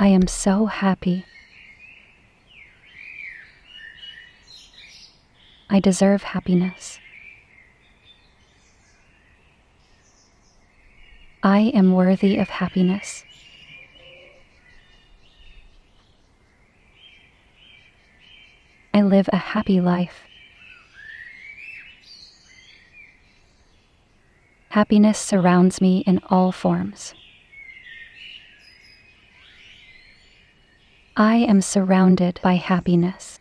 I am so happy. I deserve happiness. I am worthy of happiness. I live a happy life. Happiness surrounds me in all forms. I am surrounded by happiness.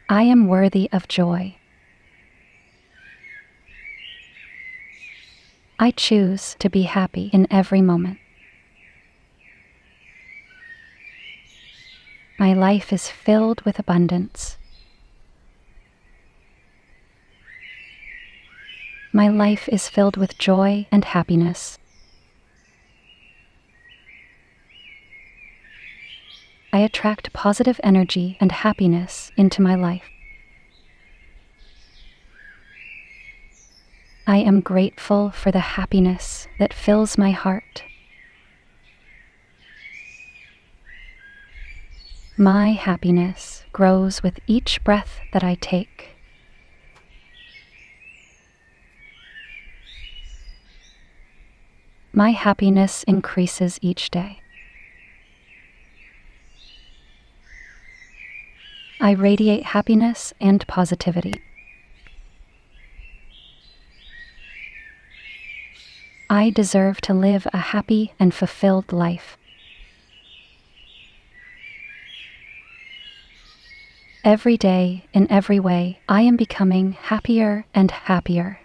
I am worthy of joy. I choose to be happy in every moment. My life is filled with abundance. My life is filled with joy and happiness. I attract positive energy and happiness into my life. I am grateful for the happiness that fills my heart. My happiness grows with each breath that I take. My happiness increases each day. I radiate happiness and positivity. I deserve to live a happy and fulfilled life. Every day, in every way, I am becoming happier and happier.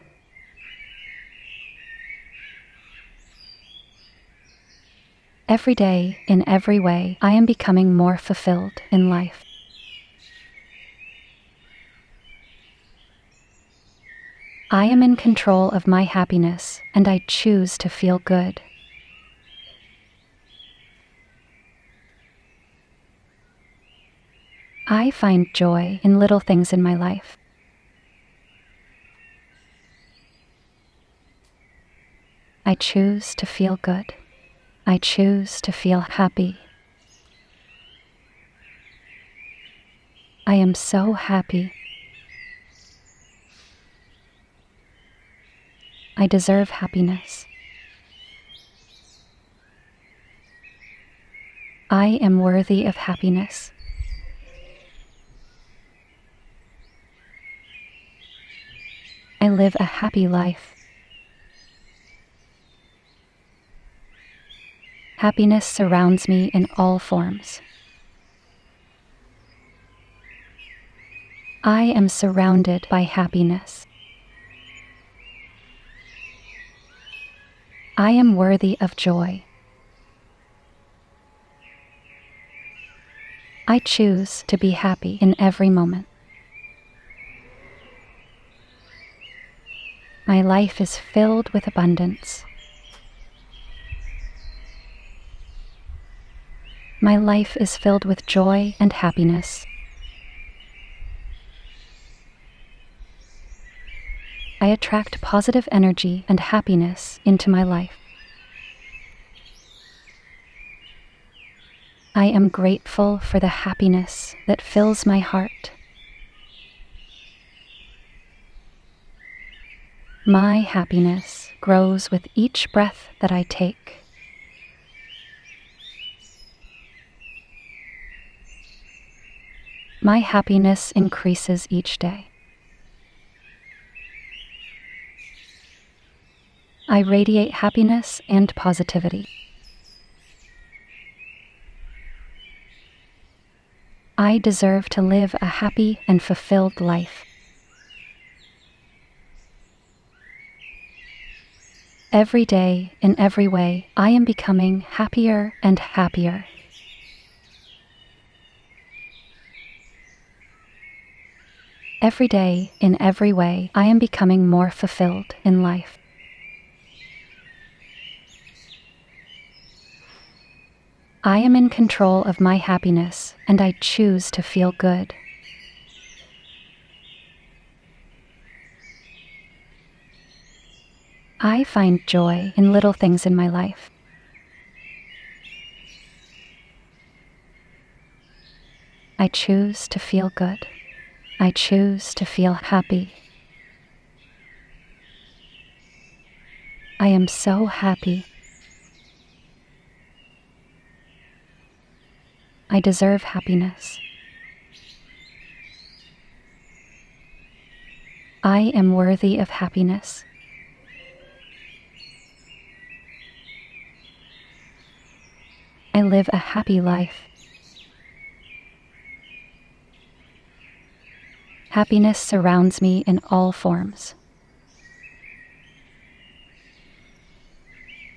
Every day, in every way, I am becoming more fulfilled in life. I am in control of my happiness, and I choose to feel good. I find joy in little things in my life. I choose to feel good. I choose to feel happy. I am so happy. I deserve happiness. I am worthy of happiness. I live a happy life. Happiness surrounds me in all forms. I am surrounded by happiness. I am worthy of joy. I choose to be happy in every moment. My life is filled with abundance. My life is filled with joy and happiness. I attract positive energy and happiness into my life. I am grateful for the happiness that fills my heart. My happiness grows with each breath that I take. My happiness increases each day. I radiate happiness and positivity. I deserve to live a happy and fulfilled life. Every day, in every way, I am becoming happier and happier. Every day, in every way, I am becoming more fulfilled in life. I am in control of my happiness, and I choose to feel good. I find joy in little things in my life. I choose to feel good. I choose to feel happy. I am so happy. I deserve happiness. I am worthy of happiness. I live a happy life. Happiness surrounds me in all forms.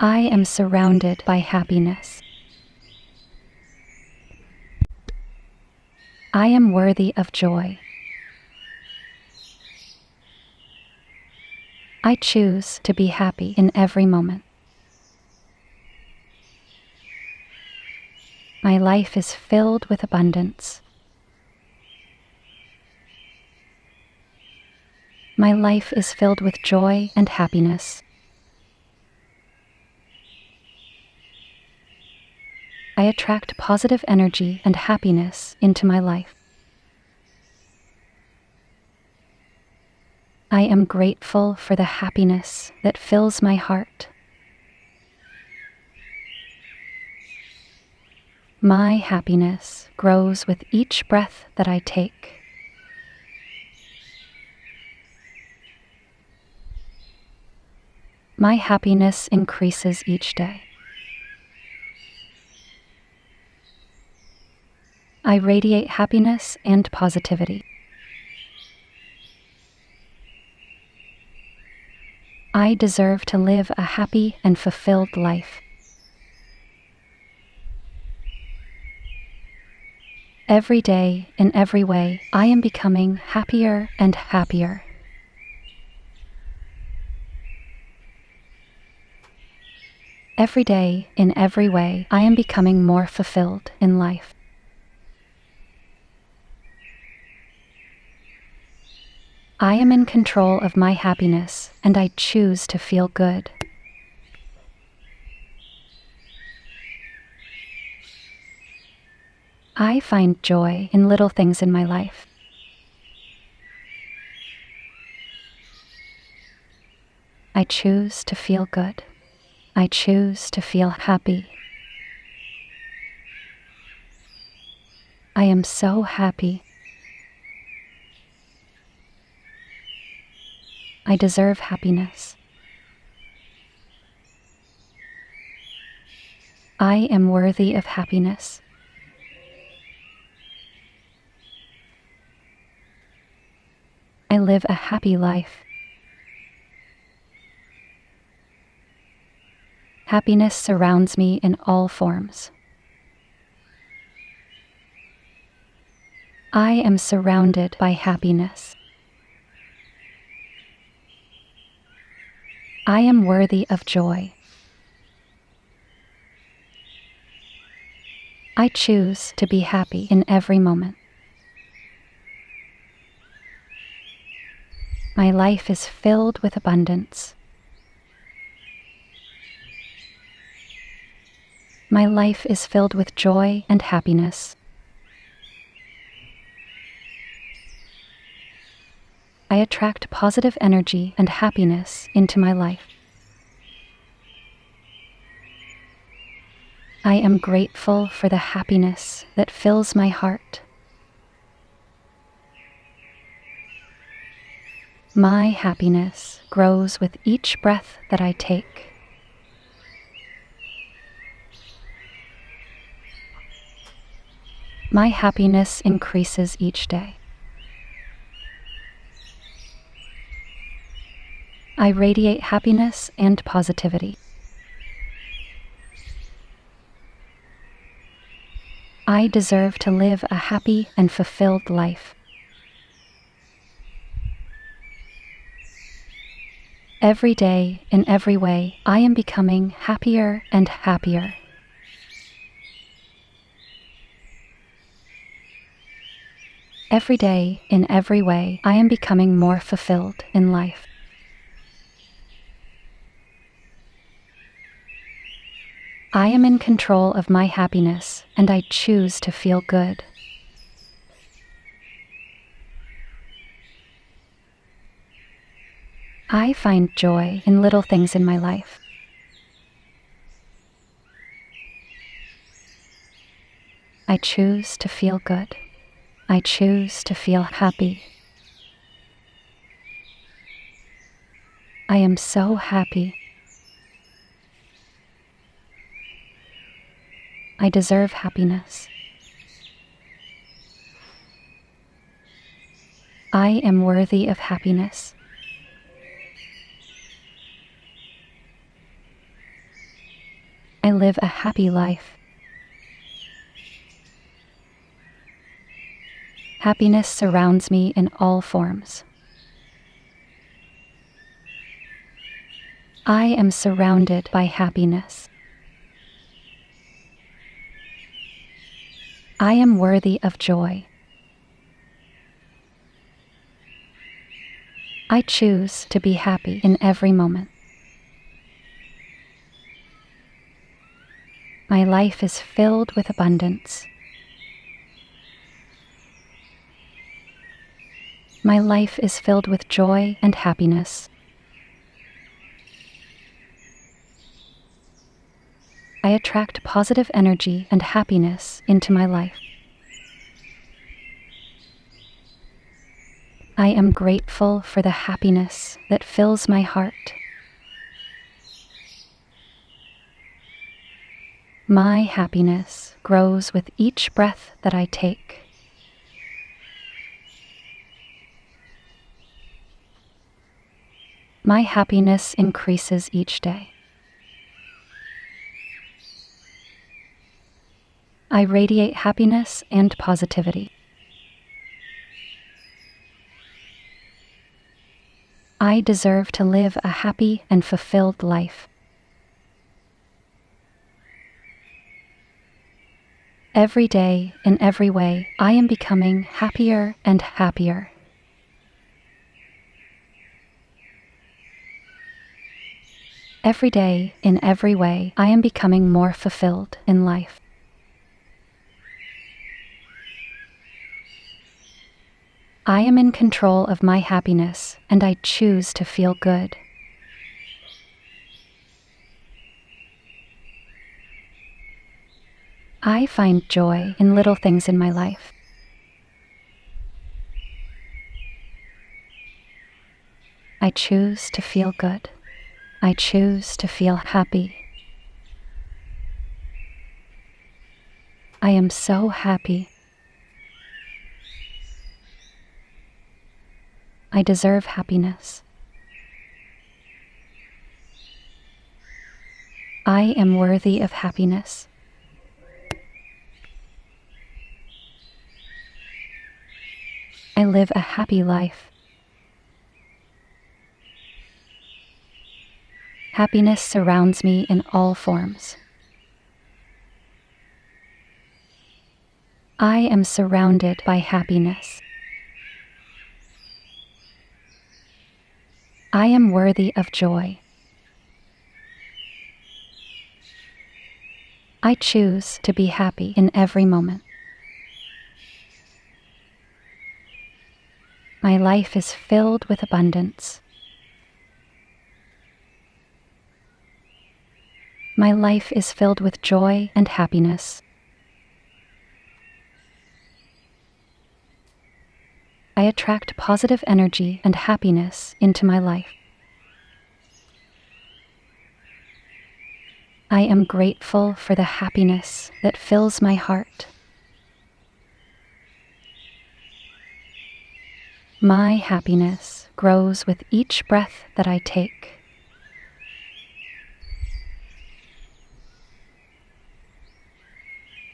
I am surrounded by happiness. I am worthy of joy. I choose to be happy in every moment. My life is filled with abundance. My life is filled with joy and happiness. I attract positive energy and happiness into my life. I am grateful for the happiness that fills my heart. My happiness grows with each breath that I take. My happiness increases each day. I radiate happiness and positivity. I deserve to live a happy and fulfilled life. Every day, in every way, I am becoming happier and happier. Every day, in every way, I am becoming more fulfilled in life. I am in control of my happiness, and I choose to feel good. I find joy in little things in my life. I choose to feel good. I choose to feel happy. I am so happy. I deserve happiness. I am worthy of happiness. I live a happy life. Happiness surrounds me in all forms. I am surrounded by happiness. I am worthy of joy. I choose to be happy in every moment. My life is filled with abundance. My life is filled with joy and happiness. I attract positive energy and happiness into my life. I am grateful for the happiness that fills my heart. My happiness grows with each breath that I take. My happiness increases each day. I radiate happiness and positivity. I deserve to live a happy and fulfilled life. Every day, in every way, I am becoming happier and happier. Every day, in every way, I am becoming more fulfilled in life. I am in control of my happiness, and I choose to feel good. I find joy in little things in my life. I choose to feel good. I choose to feel happy. I am so happy. I deserve happiness. I am worthy of happiness. I live a happy life. Happiness surrounds me in all forms. I am surrounded by happiness. I am worthy of joy. I choose to be happy in every moment. My life is filled with abundance. My life is filled with joy and happiness. I attract positive energy and happiness into my life. I am grateful for the happiness that fills my heart. My happiness grows with each breath that I take. My happiness increases each day. I radiate happiness and positivity. I deserve to live a happy and fulfilled life. Every day, in every way, I am becoming happier and happier. Every day, in every way, I am becoming more fulfilled in life. I am in control of my happiness, and I choose to feel good. I find joy in little things in my life. I choose to feel good. I choose to feel happy. I am so happy. I deserve happiness. I am worthy of happiness. I live a happy life. Happiness surrounds me in all forms. I am surrounded by happiness. I am worthy of joy. I choose to be happy in every moment. My life is filled with abundance. My life is filled with joy and happiness. I attract positive energy and happiness into my life. I am grateful for the happiness that fills my heart. My happiness grows with each breath that I take.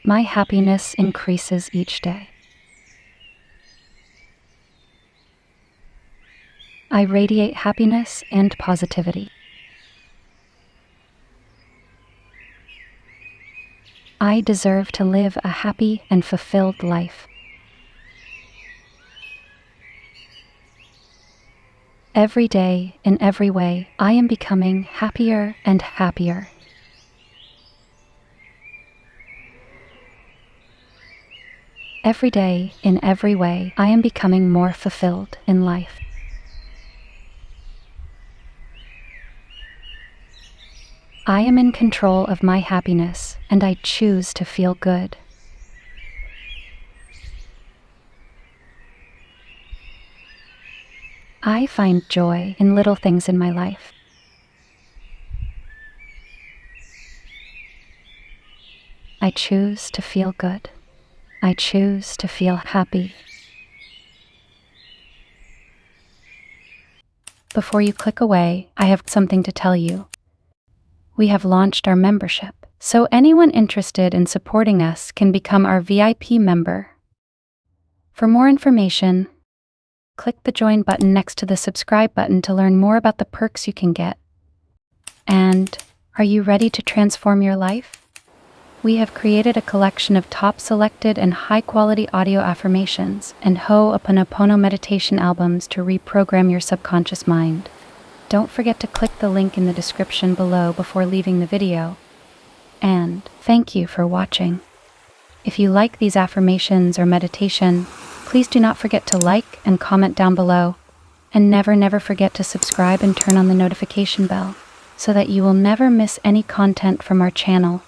My happiness increases each day. I radiate happiness and positivity. I deserve to live a happy and fulfilled life. Every day, in every way, I am becoming happier and happier. Every day, in every way, I am becoming more fulfilled in life. I am in control of my happiness, and I choose to feel good. I find joy in little things in my life. I choose to feel good. I choose to feel happy. Before you click away, I have something to tell you. We have launched our membership, so anyone interested in supporting us can become our VIP member. For more information, click the join button next to the subscribe button to learn more about the perks you can get. And are you ready to transform your life? We have created a collection of top selected and high-quality audio affirmations and Ho'oponopono meditation albums to reprogram your subconscious mind. Don't forget to click the link in the description below before leaving the video. And thank you for watching. If you like these affirmations or meditation, please do not forget to like and comment down below. And never forget to subscribe and turn on the notification bell so that you will never miss any content from our channel.